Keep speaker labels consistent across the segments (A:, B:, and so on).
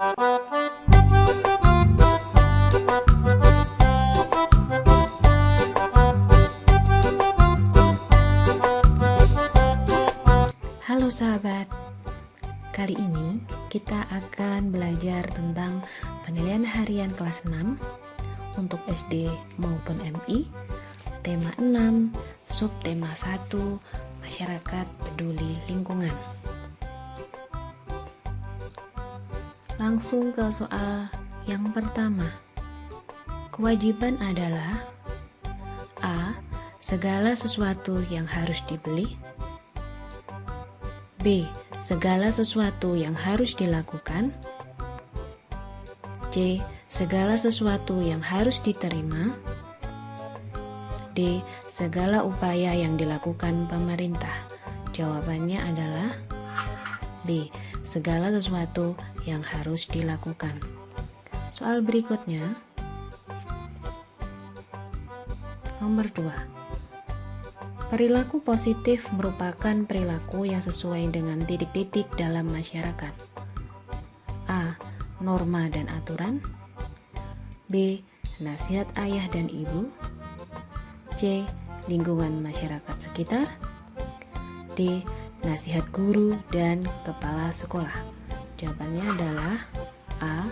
A: Halo sahabat, kali ini kita akan belajar tentang penilaian harian kelas 6 untuk SD maupun MI, tema 6, subtema 1, masyarakat peduli lingkungan. Langsung ke soal yang pertama. Kewajiban adalah A. Segala sesuatu yang harus dibeli, B. Segala sesuatu yang harus dilakukan, C. Segala sesuatu yang harus diterima, D. Segala upaya yang dilakukan pemerintah. Jawabannya adalah B. Segala sesuatu yang harus dilakukan. Soal berikutnya, nomor 2. Perilaku positif merupakan perilaku yang sesuai dengan titik-titik dalam masyarakat. A. Norma dan aturan, B. Nasihat ayah dan ibu, C. Lingkungan masyarakat sekitar, D. Nasihat guru dan kepala sekolah. Jawabannya adalah A.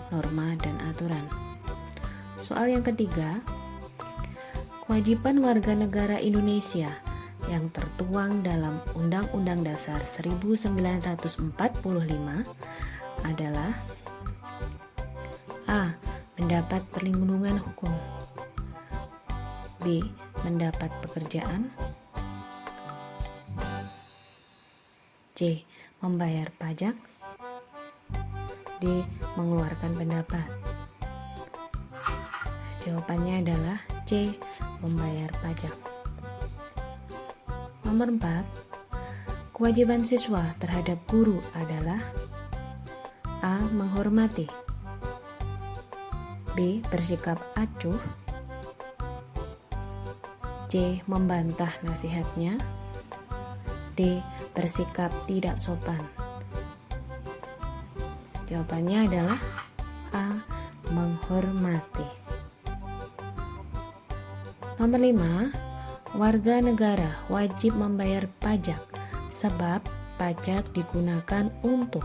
A: Norma dan aturan. Soal yang ketiga, kewajiban warga negara Indonesia yang tertuang dalam Undang-Undang Dasar 1945 adalah A. Mendapat perlindungan hukum, B. Mendapat pekerjaan, C. Membayar pajak, D. Mengeluarkan pendapat. Jawabannya adalah C. Membayar pajak. Nomor 4. Kewajiban siswa terhadap guru adalah A. Menghormati, B. Bersikap acuh, C. Membantah nasihatnya, D. Bersikap tidak sopan. Jawabannya adalah A. Menghormati. Nomor 5. Warga negara wajib membayar pajak sebab pajak digunakan untuk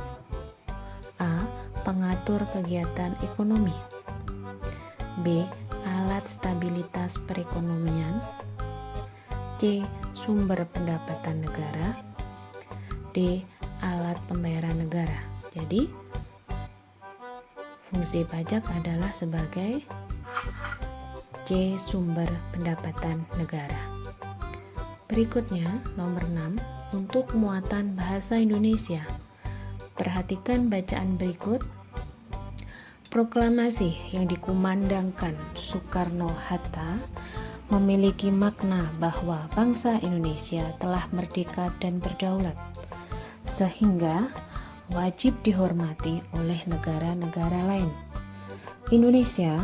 A: A. Pengatur kegiatan ekonomi, B. Alat stabilitas perekonomian, C. Sumber pendapatan negara, D. Alat pembayaran negara. Jadi, fungsi pajak adalah sebagai C. Sumber pendapatan negara. Berikutnya, nomor 6. Untuk muatan bahasa Indonesia, perhatikan bacaan berikut. Proklamasi yang dikumandangkan Soekarno-Hatta memiliki makna bahwa bangsa Indonesia telah merdeka dan berdaulat, sehingga wajib dihormati oleh negara-negara lain. Indonesia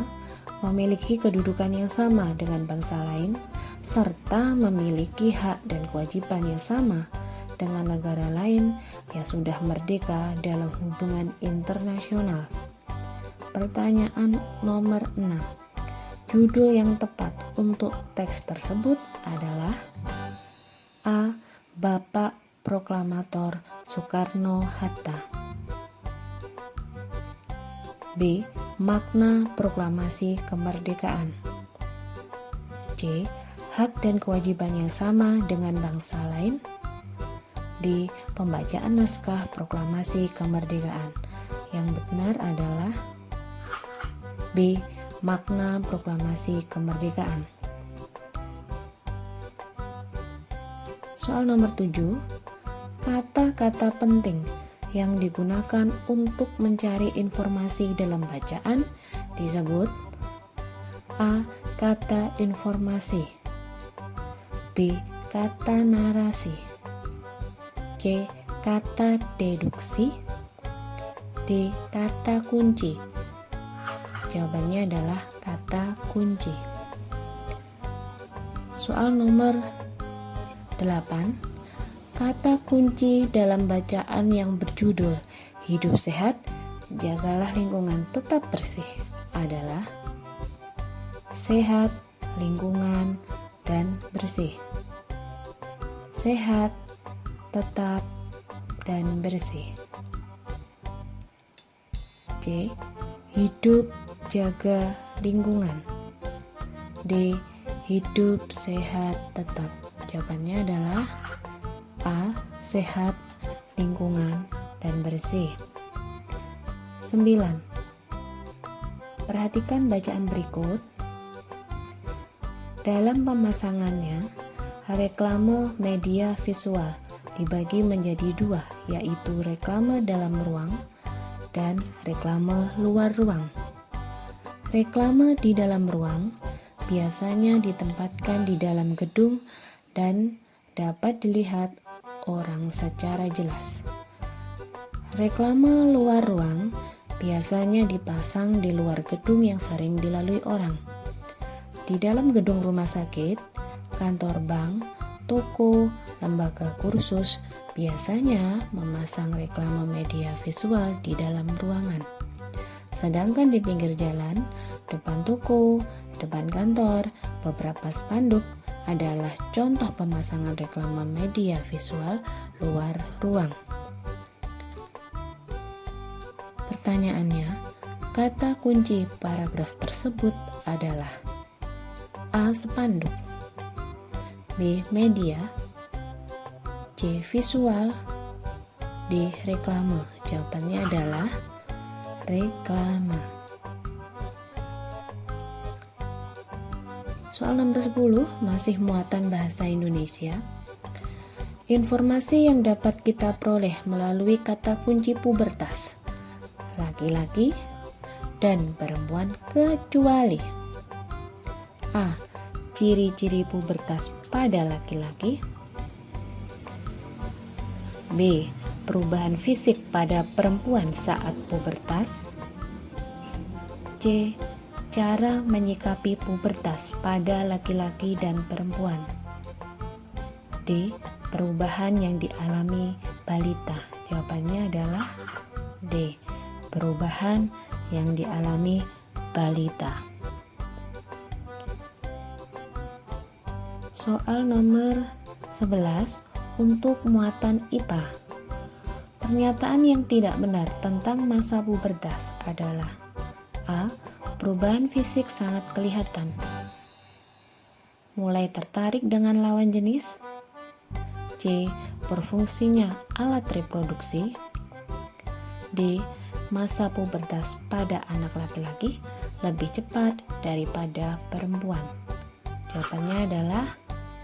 A: memiliki kedudukan yang sama dengan bangsa lain, serta memiliki hak dan kewajiban yang sama dengan negara lain yang sudah merdeka dalam hubungan internasional. Pertanyaan nomor 6. Judul yang tepat untuk teks tersebut adalah A. Bapak Proklamator Soekarno-Hatta, B. Makna proklamasi kemerdekaan, C. Hak dan kewajiban yang sama dengan bangsa lain, D. Pembacaan naskah proklamasi kemerdekaan. Yang benar adalah B. Makna proklamasi kemerdekaan. Soal nomor 7. Kata-kata penting yang digunakan untuk mencari informasi dalam bacaan disebut A. Kata informasi, B. Kata narasi, C. Kata deduksi, D. Kata kunci. Jawabannya adalah kata kunci. Soal nomor 8. Kata kunci dalam bacaan yang berjudul Hidup Sehat jagalah lingkungan tetap bersih adalah sehat, lingkungan, dan bersih. Sehat, tetap, dan bersih. C. Hidup, jaga lingkungan. D. Hidup, sehat, tetap. Jawabannya adalah A. Sehat, lingkungan, dan bersih. 9. Perhatikan bacaan berikut. Dalam pemasangannya, reklame media visual dibagi menjadi dua, yaitu reklame dalam ruang dan reklame luar ruang. Reklame di dalam ruang biasanya ditempatkan di dalam gedung dan dapat dilihat orang secara jelas. Reklame luar ruang biasanya dipasang di luar gedung yang sering dilalui orang. Di dalam gedung rumah sakit, kantor bank, toko, lembaga kursus biasanya memasang reklame media visual di dalam ruangan. Sedangkan di pinggir jalan, depan toko, depan kantor, beberapa spanduk adalah contoh pemasangan reklame media visual luar ruang. Pertanyaannya, kata kunci paragraf tersebut adalah A. Spanduk, B. Media, C. Visual, D. Reklame. Jawabannya adalah reklame. Soal nomor 10 masih muatan bahasa Indonesia. Informasi yang dapat kita peroleh melalui kata kunci pubertas: laki-laki dan perempuan kecuali A. Ciri-ciri pubertas pada laki-laki, B. Perubahan fisik pada perempuan saat pubertas, C. Cara menyikapi pubertas pada laki-laki dan perempuan, D. Perubahan yang dialami balita. Jawabannya adalah D. Perubahan yang dialami balita. Soal nomor 11 untuk muatan IPA. Pernyataan yang tidak benar tentang masa pubertas adalah A. Perubahan fisik sangat kelihatan. Mulai tertarik dengan lawan jenis. C. Berfungsinya alat reproduksi. D. Masa pubertas pada anak laki-laki lebih cepat daripada perempuan. Jawabannya adalah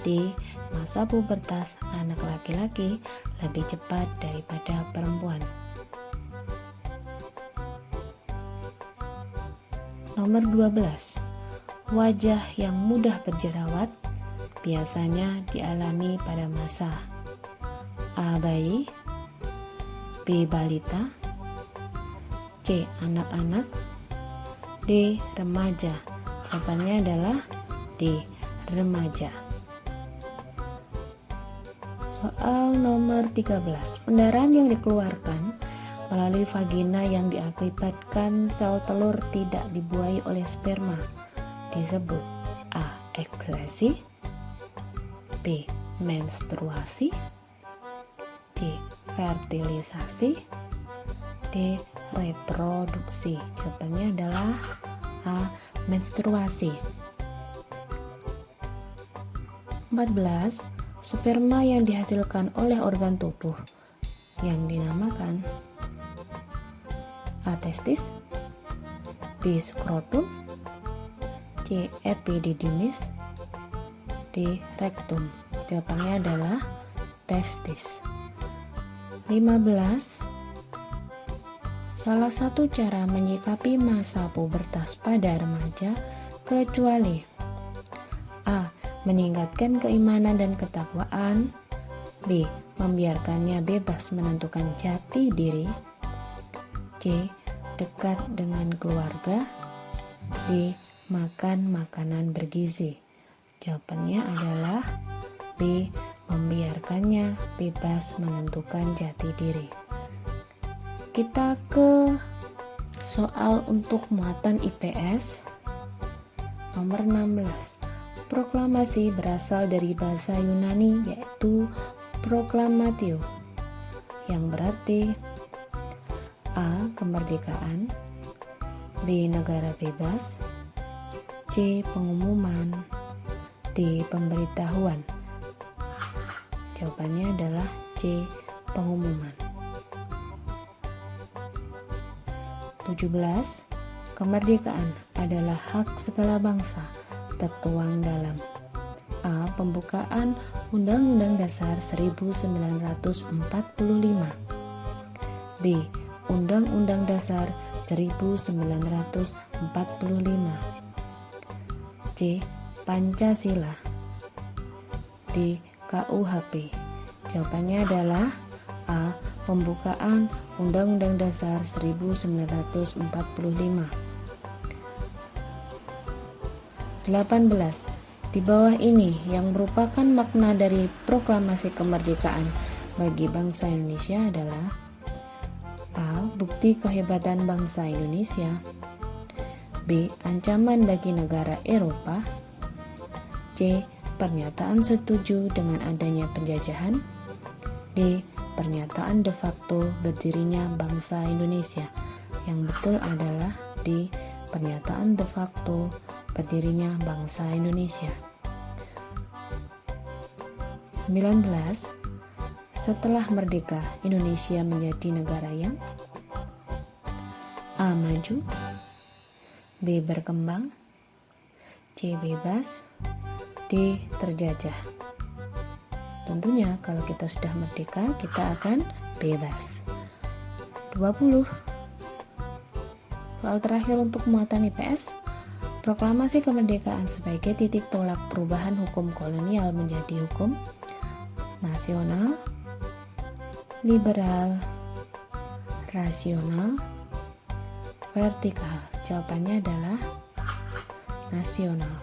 A: D. Masa pubertas anak laki-laki lebih cepat daripada perempuan. Nomor 12. Wajah yang mudah berjerawat biasanya dialami pada masa A. Bayi, B. Balita, C. Anak-anak, D. Remaja. Jawabannya adalah D. Remaja. Soal nomor 13. Pendarahan yang dikeluarkan melalui vagina yang diakibatkan sel telur tidak dibuahi oleh sperma disebut A. Ekskresi, B. Menstruasi, C. Fertilisasi, D. Reproduksi. Jawabannya adalah A. Menstruasi. 14. Sperma yang dihasilkan oleh organ tubuh yang dinamakan A. Testis, B. Skrotum, C. Epididymis, D. Rektum. Jawabannya adalah testis. 15. Salah satu cara menyikapi masa pubertas pada remaja kecuali A. Meningkatkan keimanan dan ketakwaan, B. Membiarkannya bebas menentukan jati diri, C. Dekat dengan keluarga, D. Makan makanan bergizi. Jawabannya adalah B. Membiarkannya bebas menentukan jati diri. Kita ke Soal untuk muatan IPS nomor 16. Proklamasi berasal dari bahasa Yunani yaitu proklamatio, yang berarti A. Kemerdekaan, B. Negara bebas, C. Pengumuman, D. Pemberitahuan. Jawabannya adalah C. Pengumuman. 17. Kemerdekaan adalah hak segala bangsa, tertuang dalam A. Pembukaan Undang-Undang Dasar 1945, B. Undang-Undang Dasar 1945, C. Pancasila, D. KUHP. Jawabannya adalah A. Pembukaan Undang-Undang Dasar 1945. 18. Di bawah ini yang merupakan makna dari proklamasi kemerdekaan bagi bangsa Indonesia adalah A. Bukti kehebatan bangsa Indonesia, B. Ancaman bagi negara Eropa, C. Pernyataan setuju dengan adanya penjajahan, D. Pernyataan de facto berdirinya bangsa Indonesia. Yang betul adalah D. Pernyataan de facto berdirinya bangsa Indonesia. 19. Setelah merdeka, Indonesia menjadi negara yang A. Maju, B. Berkembang, C. Bebas, D. Terjajah. Tentunya kalau kita sudah merdeka, kita akan bebas. 20. Soal terakhir untuk muatan IPS. Proklamasi kemerdekaan sebagai titik tolak perubahan hukum kolonial menjadi hukum nasional, liberal, rasional, vertikal. Jawabannya adalah nasional.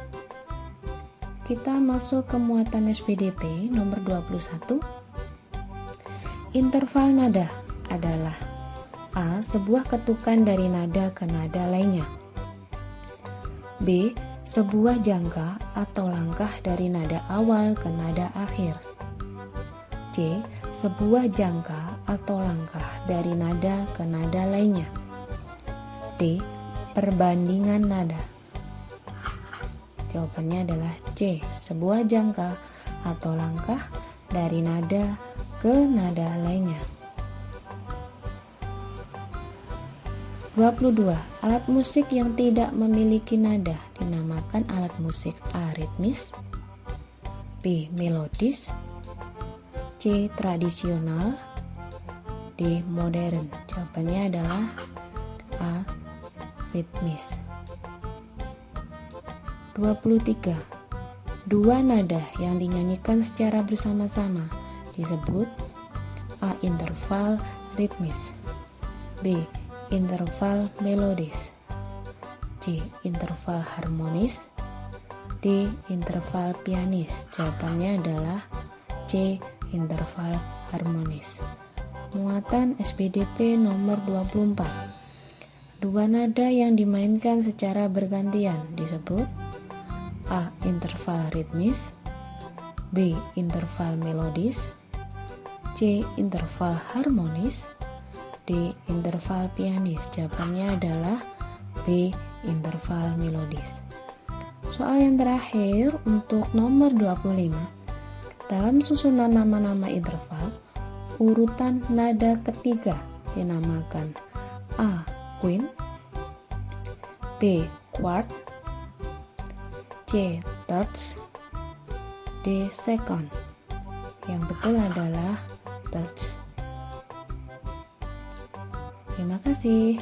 A: Kita masuk ke muatan SPDP nomor 21. Interval nada adalah A. Sebuah ketukan dari nada ke nada lainnya, B. Sebuah jangka atau langkah dari nada awal ke nada akhir, C. Sebuah jangka atau langkah dari nada ke nada lainnya, D. Perbandingan nada. Jawabannya adalah C. Sebuah jangka atau langkah dari nada ke nada lainnya. 22. Alat musik yang tidak memiliki nada dinamakan alat musik A. Ritmis, B. Melodis, C. Tradisional, D. Modern. Jawabannya adalah A. Ritmis. 23. Dua nada yang dinyanyikan secara bersama-sama disebut A. Interval ritmis, B. Interval melodis, C. Interval harmonis, D. Interval pianis. Jawabannya adalah C. Interval harmonis. Muatan SPDP nomor 24. Dua nada yang dimainkan secara bergantian disebut A. Interval ritmis, B. Interval melodis, C. Interval harmonis, D. Interval pianis. Jawabannya adalah B. Interval melodis. Soal yang terakhir untuk nomor 25. Dalam susunan nama-nama interval, urutan nada ketiga dinamakan A. Quint, B. Quart, C. Terts, D. Second. Yang betul adalah terts. Terima kasih.